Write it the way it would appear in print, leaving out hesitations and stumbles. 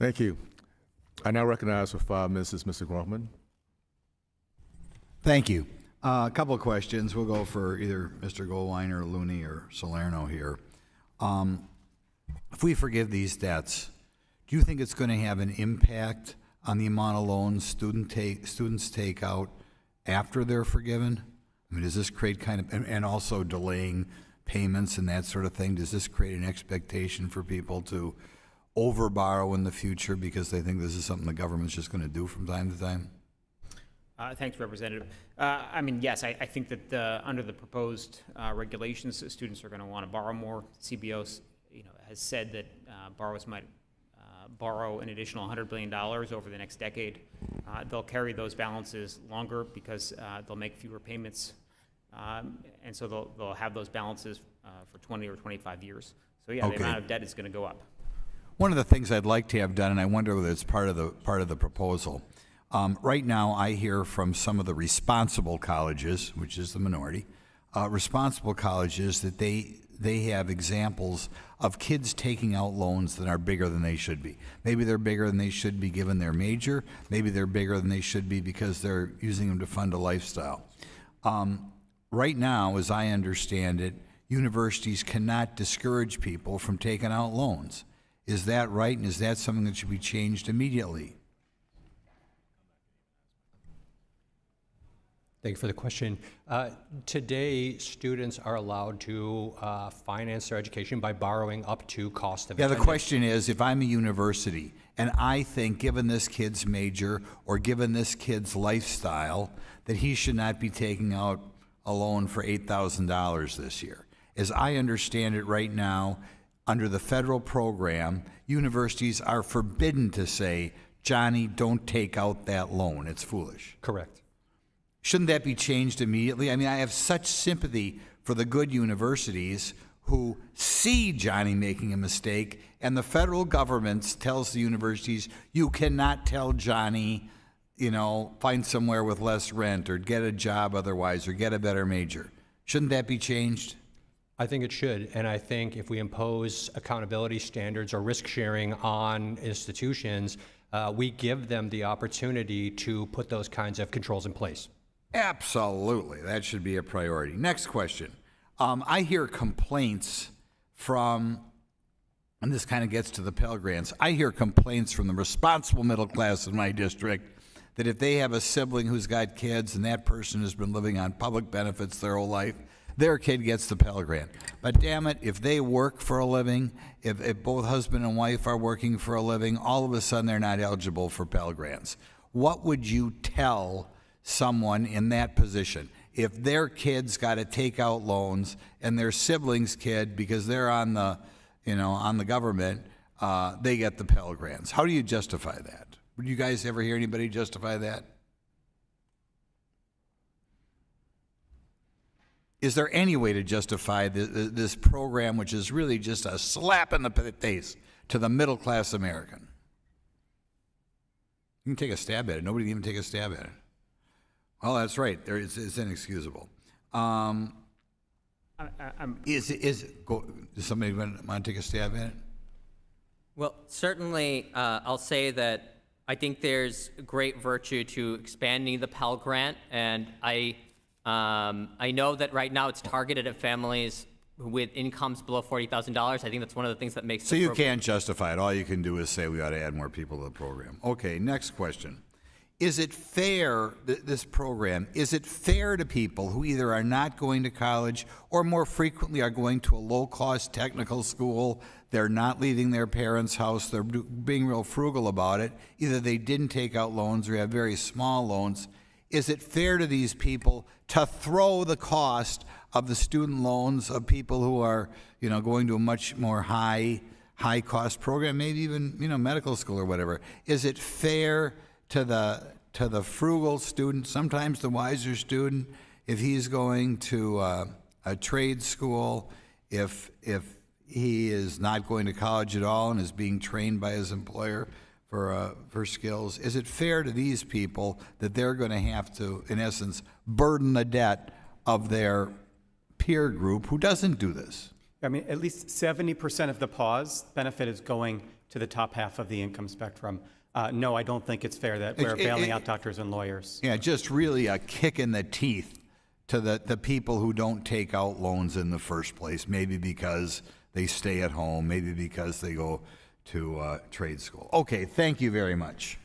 Thank you. I now recognize for 5 minutes is Mr. Grothman. Thank you. A couple of questions. We'll go for either Mr. Goldweiner, Looney, or Salerno here. If we forgive these debts, do you think it's going to have an impact on the amount of loans students take out after they're forgiven? I mean, does this create kind of, and also delaying payments and that sort of thing, does this create an expectation for people to overborrow in the future because they think this is something the government's just going to do from time to time? Thanks, Representative. I mean, yes, I think that under the proposed regulations, students are going to want to borrow more. CBO, has said that borrowers might borrow an additional $100 billion over the next decade. They'll carry those balances longer because they'll make fewer payments, and so they'll have those balances for 20 or 25 years. So yeah, Okay. The amount of debt is going to go up. One of the things I'd like to have done, and I wonder whether it's part of the proposal. Right now, I hear from some of the responsible colleges, which is the minority, responsible colleges that they have examples of kids taking out loans that are bigger than they should be. Maybe they're bigger than they should be given their major. Maybe they're bigger than they should be because they're using them to fund a lifestyle. Right now, as I understand it, universities cannot discourage people from taking out loans. Is that right, and is that something that should be changed immediately? Thank you for the question. Today, students are allowed to finance their education by borrowing up to cost of Yeah, the attendance. question is, if I'm a university and I think, given this kid's major or given this kid's lifestyle, that he should not be taking out a loan for $8,000 this year. As I understand it right now, under the federal program, universities are forbidden to say, Johnny, don't take out that loan. It's foolish. Correct. Shouldn't that be changed immediately? I mean, I have such sympathy for the good universities who see Johnny making a mistake, and the federal government tells the universities, you cannot tell Johnny, find somewhere with less rent or get a job otherwise or get a better major. Shouldn't that be changed? I think it should, and I think if we impose accountability standards or risk sharing on institutions, we give them the opportunity to put those kinds of controls in place. Absolutely. That should be a priority. Next question. I hear complaints from, and this kind of gets to the Pell Grants, I hear complaints from the responsible middle class in my district that if they have a sibling who's got kids and that person has been living on public benefits their whole life, their kid gets the Pell Grant. But damn it, if they work for a living, if both husband and wife are working for a living, all of a sudden they're not eligible for Pell Grants. What would you tell someone in that position if their kid's got to take out loans and their sibling's kid, because they're on the government, they get the Pell Grants? How do you justify that? Would you guys ever hear anybody justify that? Is there any way to justify this program, which is really just a slap in the face to the middle class American? You can take a stab at it. Nobody can even take a stab at it. Well, that's right. It's inexcusable. Does somebody want to take a stab at it? Well, certainly, I'll say that I think there's great virtue to expanding the Pell Grant, and I know that right now it's targeted at families with incomes below $40,000. I think that's one of the things that makes So you can't justify it. All you can do is say we ought to add more people to the program. Okay, next question. Is it fair, this program, is it fair to people who either are not going to college or more frequently are going to a low-cost technical school, they're not leaving their parents' house, they're being real frugal about it, either they didn't take out loans or have very small loans, is it fair to these people to throw the cost of the student loans of people who are, going to a much more high-cost program, maybe even, medical school or whatever? Is it fair to the frugal student, sometimes the wiser student, if he's going to a trade school, if he is not going to college at all and is being trained by his employer for skills? Is it fair to these people that they're going to have to, in essence, burden the debt of their peer group who doesn't do this? I mean, at least 70% of the pause benefit is going to the top half of the income spectrum. No, I don't think it's fair that we're bailing out doctors and lawyers. Yeah, just really a kick in the teeth to the people who don't take out loans in the first place, maybe because they stay at home, maybe because they go to trade school. Okay, thank you very much.